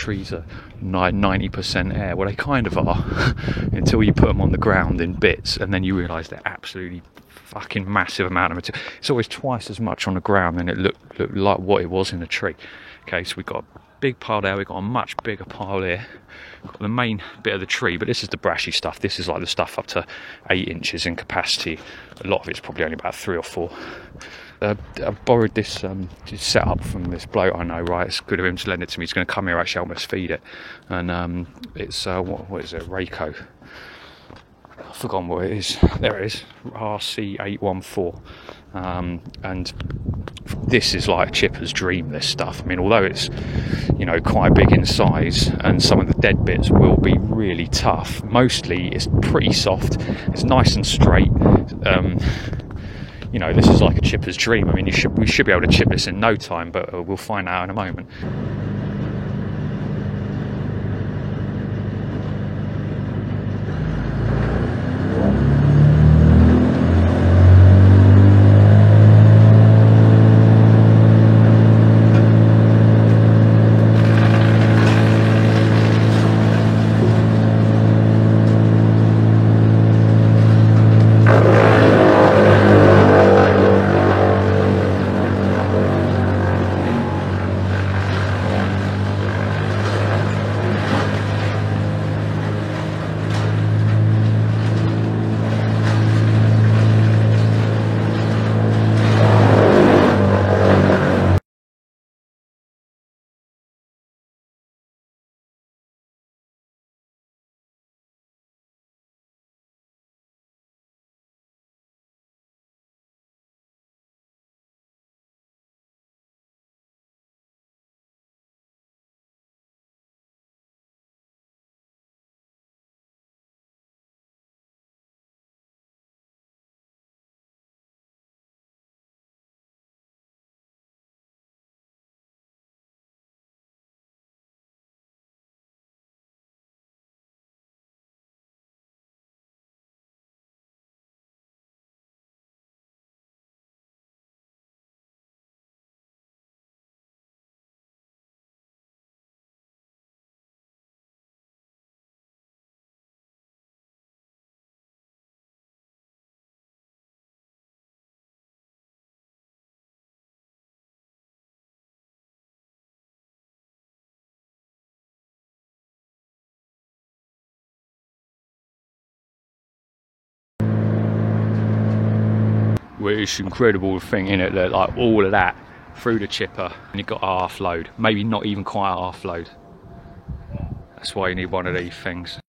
trees are 90% air. Well, they kind of are until you put them on the ground in bits, and then you realise they're absolutely fucking massive amount of material. It's always twice as much on the ground than it looked like what it was in the tree. Okay, so we've got a big pile there, we've got a much bigger pile here. Got the main bit of the tree, but this is the brashy stuff. This is like the stuff up to 8 inches in capacity. A lot of it's probably only about 3 or 4. I borrowed this setup from this bloke I know, right? It's good of him to lend it to me. He's going to come here, actually help us feed it. And it's, what is it, Rayco. I've forgotten what it is. There it is, RC814. And this is like a chipper's dream, this stuff. I mean, although it's, you know, quite big in size, and some of the dead bits will be really tough, mostly it's pretty soft, it's nice and straight. You know, this is like a chipper's dream. I mean, we should be able to chip this in no time, but we'll find out in a moment. Well, it's incredible thing, innit, that like all of that through the chipper and you got half load, maybe not even quite half load. That's why you need one of these things.